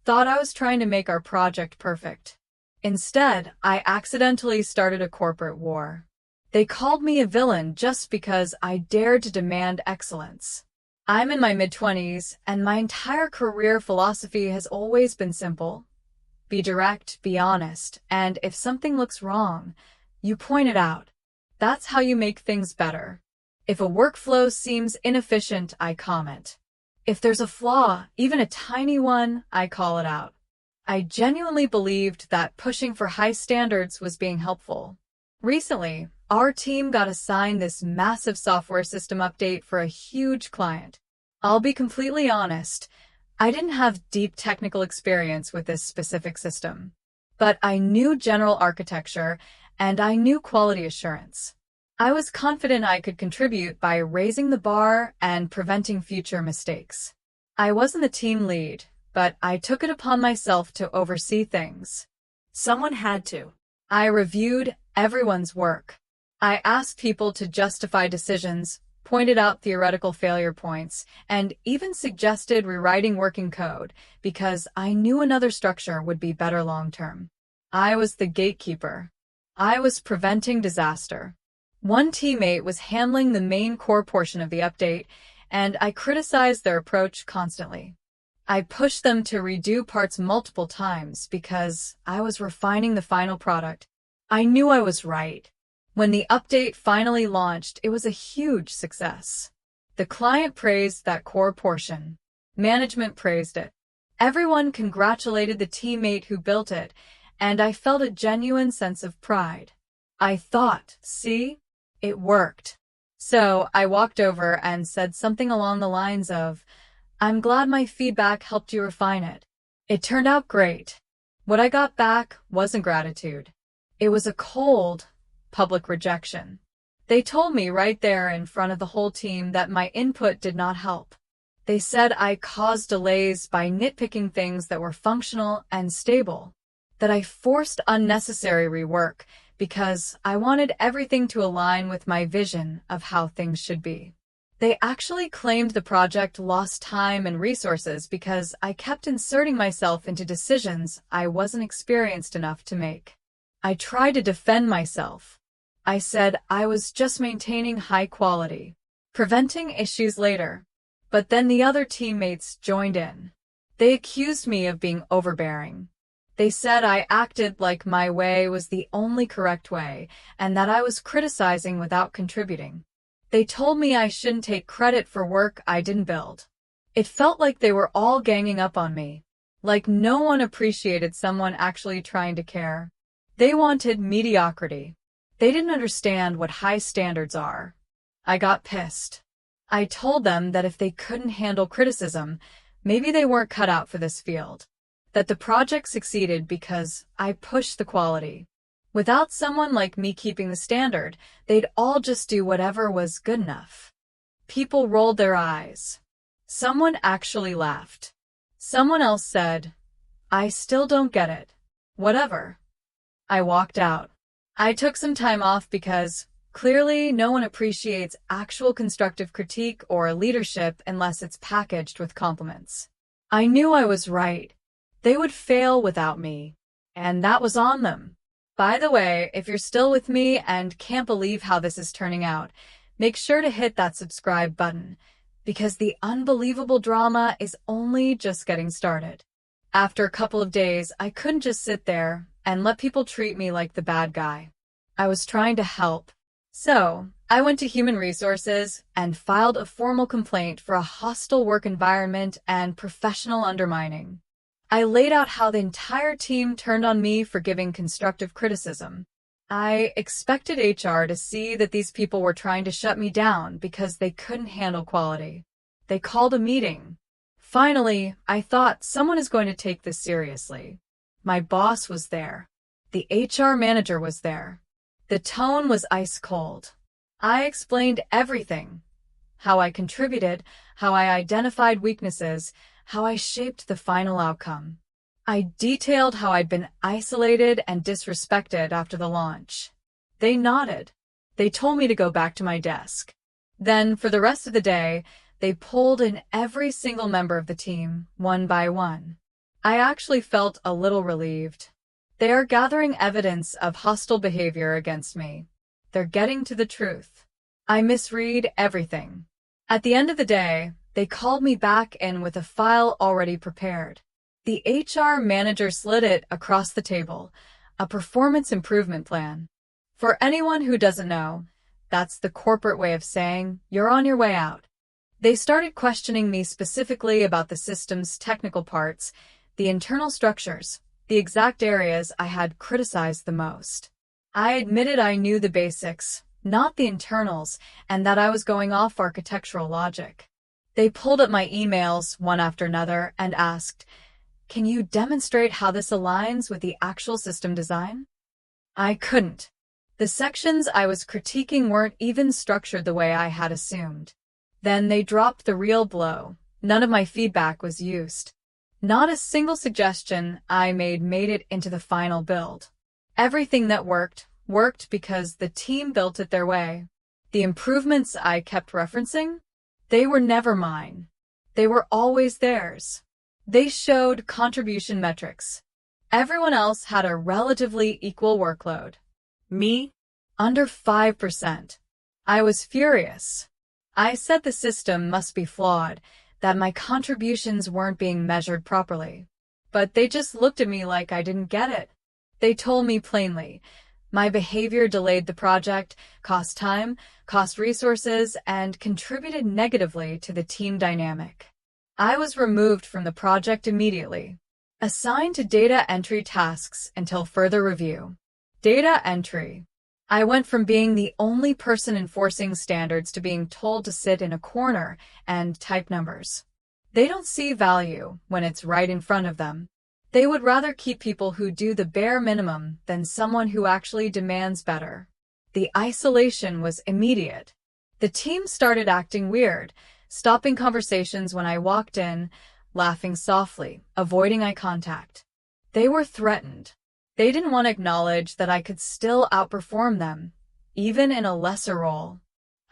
thought I was trying to make our project perfect. Instead, I accidentally started a corporate war. They called me a villain just because I dared to demand excellence. I'm in my mid-20s, and my entire career philosophy has always been simple. Be direct, be honest, and if something looks wrong, you point it out. That's how you make things better. If a workflow seems inefficient, I comment. If there's a flaw, even a tiny one, I call it out. I genuinely believed that pushing for high standards was being helpful. Recently, our team got assigned this massive software system update for a huge client. I'll be completely honest, I didn't have deep technical experience with this specific system, but I knew general architecture and I knew quality assurance. I was confident I could contribute by raising the bar and preventing future mistakes. I wasn't the team lead, but I took it upon myself to oversee things. Someone had to. I reviewed everyone's work. I asked people to justify decisions, pointed out theoretical failure points, and even suggested rewriting working code because I knew another structure would be better long-term. I was the gatekeeper. I was preventing disaster. One teammate was handling the main core portion of the update, and I criticized their approach constantly. I pushed them to redo parts multiple times because I was refining the final product. I knew I was right. When the update finally launched, it was a huge success. The client praised that core portion. Management praised it. Everyone congratulated the teammate who built it, and I felt a genuine sense of pride. I thought, see? It worked. So I walked over and said something along the lines of, "I'm glad my feedback helped you refine it." It turned out great. What I got back wasn't gratitude. It was a cold, public rejection. They told me right there in front of the whole team that my input did not help. They said I caused delays by nitpicking things that were functional and stable, that I forced unnecessary rework because I wanted everything to align with my vision of how things should be. They actually claimed the project lost time and resources because I kept inserting myself into decisions I wasn't experienced enough to make. I tried to defend myself. I said I was just maintaining high quality, preventing issues later. But then the other teammates joined in. They accused me of being overbearing. They said I acted like my way was the only correct way and that I was criticizing without contributing. They told me I shouldn't take credit for work I didn't build. It felt like they were all ganging up on me, like no one appreciated someone actually trying to care. They wanted mediocrity. They didn't understand what high standards are. I got pissed. I told them that if they couldn't handle criticism, maybe they weren't cut out for this field. That the project succeeded because I pushed the quality. Without someone like me keeping the standard, they'd all just do whatever was good enough. People rolled their eyes. Someone actually laughed. Someone else said, "I still don't get it. Whatever." I walked out. I took some time off because clearly no one appreciates actual constructive critique or leadership unless it's packaged with compliments. I knew I was right. They would fail without me, and that was on them. By the way, if you're still with me and can't believe how this is turning out, make sure to hit that subscribe button, because the unbelievable drama is only just getting started. After a couple of days, I couldn't just sit there and let people treat me like the bad guy. I was trying to help. So, I went to Human Resources and filed a formal complaint for a hostile work environment and professional undermining. I laid out how the entire team turned on me for giving constructive criticism. I expected HR to see that these people were trying to shut me down because they couldn't handle quality. They called a meeting. Finally, I thought someone is going to take this seriously. My boss was there. The HR manager was there. The tone was ice cold. I explained everything. How I contributed, how I identified weaknesses, how I shaped the final outcome. I detailed how I'd been isolated and disrespected after the launch. They nodded. They told me to go back to my desk. Then, for the rest of the day, they pulled in every single member of the team, one by one. I actually felt a little relieved. They are gathering evidence of hostile behavior against me. They're getting to the truth. I misread everything. At the end of the day, they called me back in with a file already prepared. The HR manager slid it across the table, a performance improvement plan. For anyone who doesn't know, that's the corporate way of saying you're on your way out. They started questioning me specifically about the system's technical parts, the internal structures, the exact areas I had criticized the most. I admitted I knew the basics, not the internals, and that I was going off architectural logic. They pulled up my emails one after another and asked, "Can you demonstrate how this aligns with the actual system design?" I couldn't. The sections I was critiquing weren't even structured the way I had assumed. Then they dropped the real blow. None of my feedback was used. Not a single suggestion I made it into the final build. Everything that worked because the team built it their way. The improvements I kept referencing, they were never mine. They were always theirs. They showed contribution metrics. Everyone else had a relatively equal workload. Me? Under 5%. I was furious. I said the system must be flawed, that my contributions weren't being measured properly. But they just looked at me like I didn't get it. They told me plainly, my behavior delayed the project, cost time, cost resources, and contributed negatively to the team dynamic. I was removed from the project immediately, assigned to data entry tasks until further review. Data entry. I went from being the only person enforcing standards to being told to sit in a corner and type numbers. They don't see value when it's right in front of them. They would rather keep people who do the bare minimum than someone who actually demands better. The isolation was immediate. The team started acting weird, stopping conversations when I walked in, laughing softly, avoiding eye contact. They were threatened. They didn't want to acknowledge that I could still outperform them, even in a lesser role.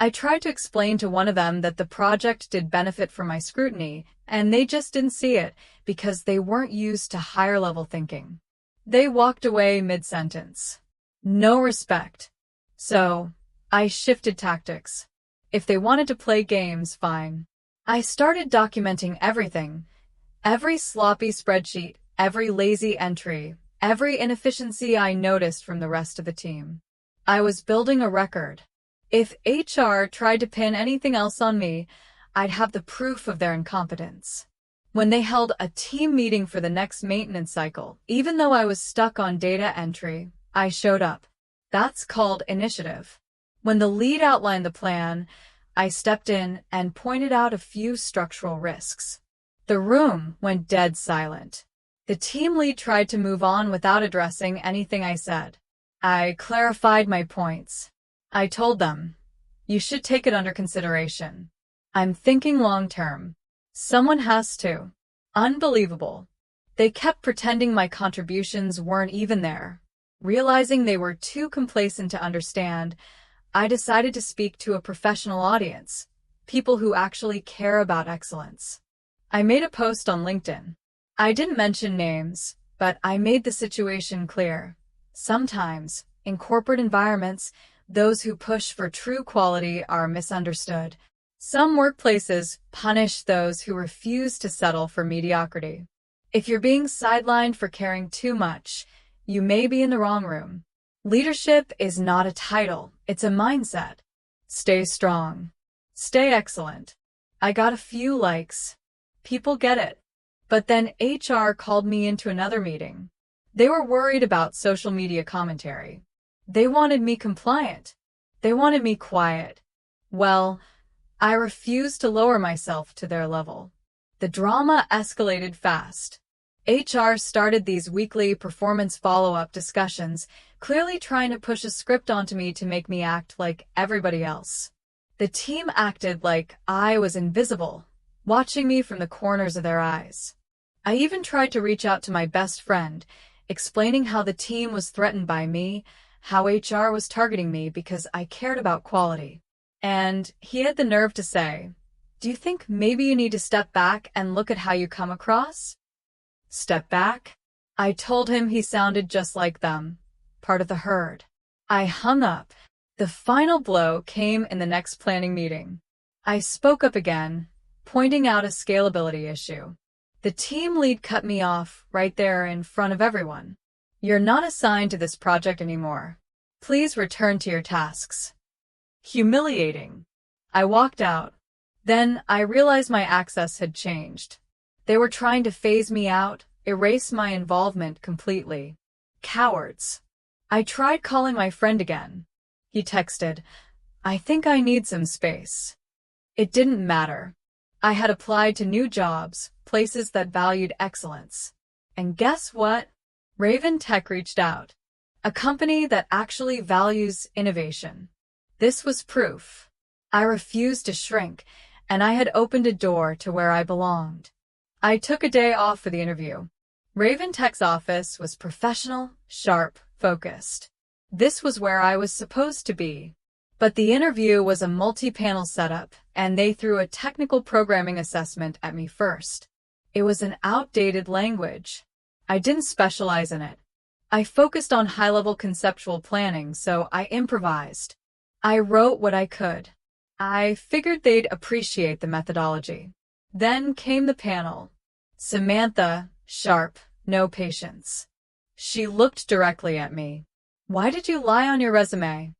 I tried to explain to one of them that the project did benefit from my scrutiny, and they just didn't see it because they weren't used to higher-level thinking. They walked away mid-sentence. No respect. So, I shifted tactics. If they wanted to play games, fine. I started documenting everything. Every sloppy spreadsheet, every lazy entry, every inefficiency I noticed from the rest of the team. I was building a record. If HR tried to pin anything else on me, I'd have the proof of their incompetence. When they held a team meeting for the next maintenance cycle, even though I was stuck on data entry, I showed up. That's called initiative. When the lead outlined the plan, I stepped in and pointed out a few structural risks. The room went dead silent. The team lead tried to move on without addressing anything I said. I clarified my points. I told them, you should take it under consideration. I'm thinking long-term. Someone has to. Unbelievable. They kept pretending my contributions weren't even there. Realizing they were too complacent to understand, I decided to speak to a professional audience, people who actually care about excellence. I made a post on LinkedIn. I didn't mention names, but I made the situation clear. Sometimes, in corporate environments, those who push for true quality are misunderstood. Some workplaces punish those who refuse to settle for mediocrity. If you're being sidelined for caring too much, you may be in the wrong room. Leadership is not a title, it's a mindset. Stay strong. Stay excellent. I got a few likes. People get it. But then HR called me into another meeting. They were worried about social media commentary. They wanted me compliant. They wanted me quiet. Well, I refused to lower myself to their level. The drama escalated fast. HR started these weekly performance follow-up discussions, clearly trying to push a script onto me to make me act like everybody else. The team acted like I was invisible, watching me from the corners of their eyes. I even tried to reach out to my best friend, explaining how the team was threatened by me, how HR was targeting me because I cared about quality. And he had the nerve to say, "Do you think maybe you need to step back and look at how you come across?" Step back. I told him he sounded just like them, part of the herd. I hung up. The final blow came in the next planning meeting. I spoke up again, pointing out a scalability issue. The team lead cut me off right there in front of everyone. You're not assigned to this project anymore. Please return to your tasks. Humiliating. I walked out. Then I realized my access had changed. They were trying to phase me out, erase my involvement completely. Cowards. I tried calling my friend again. He texted, "I think I need some space." It didn't matter. I had applied to new jobs, places that valued excellence. And guess what? Raven Tech reached out. A company that actually values innovation. This was proof. I refused to shrink, and I had opened a door to where I belonged. I took a day off for the interview. Raven Tech's office was professional, sharp, focused. This was where I was supposed to be. But the interview was a multi-panel setup, and they threw a technical programming assessment at me first. It was an outdated language. I didn't specialize in it. I focused on high-level conceptual planning, so I improvised. I wrote what I could. I figured they'd appreciate the methodology. Then came the panel. Samantha, sharp, no patience. She looked directly at me. "Why did you lie on your resume?"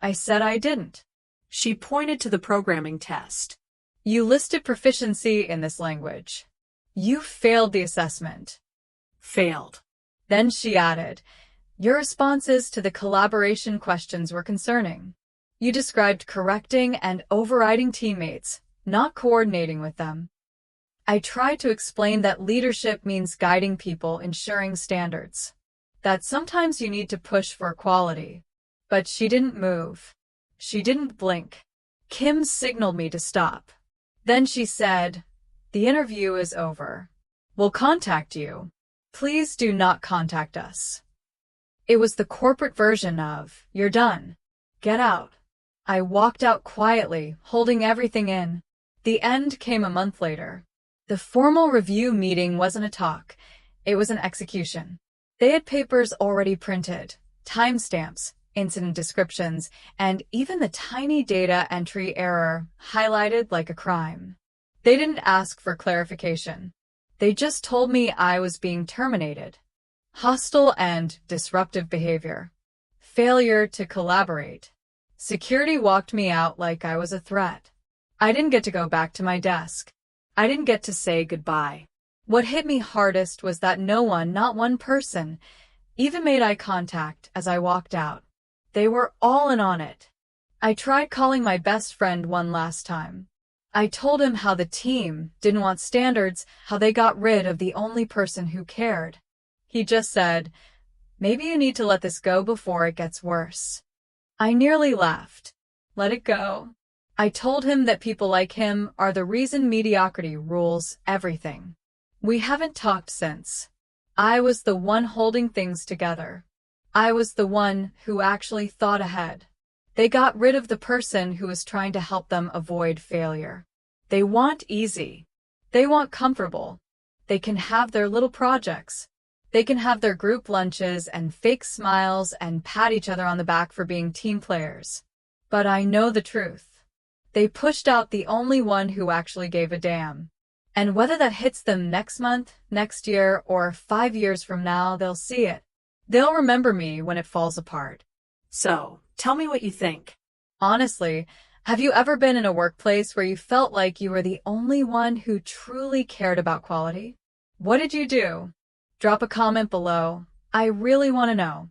I said I didn't. She pointed to the programming test. "You listed proficiency in this language. You failed the assessment." Failed. Then she added, "Your responses to the collaboration questions were concerning. You described correcting and overriding teammates, not coordinating with them." I tried to explain that leadership means guiding people, ensuring standards. That sometimes you need to push for equality. But she didn't move. She didn't blink. Kim signaled me to stop. Then she said, "The interview is over. We'll contact you. Please do not contact us." It was the corporate version of, "You're done. Get out." I walked out quietly, holding everything in. The end came a month later. The formal review meeting wasn't a talk. It was an execution. They had papers already printed, timestamps, incident descriptions, and even the tiny data entry error highlighted like a crime. They didn't ask for clarification. They just told me I was being terminated. Hostile and disruptive behavior. Failure to collaborate. Security walked me out like I was a threat. I didn't get to go back to my desk. I didn't get to say goodbye. What hit me hardest was that no one, not one person, even made eye contact as I walked out. They were all in on it. I tried calling my best friend one last time. I told him how the team didn't want standards, how they got rid of the only person who cared. He just said, "Maybe you need to let this go before it gets worse." I nearly laughed. Let it go. I told him that people like him are the reason mediocrity rules everything. We haven't talked since. I was the one holding things together. I was the one who actually thought ahead. They got rid of the person who was trying to help them avoid failure. They want easy. They want comfortable. They can have their little projects. They can have their group lunches and fake smiles and pat each other on the back for being team players. But I know the truth. They pushed out the only one who actually gave a damn. And whether that hits them next month, next year, or 5 years from now, they'll see it. They'll remember me when it falls apart. So, tell me what you think. Honestly, have you ever been in a workplace where you felt like you were the only one who truly cared about quality? What did you do? Drop a comment below. I really want to know.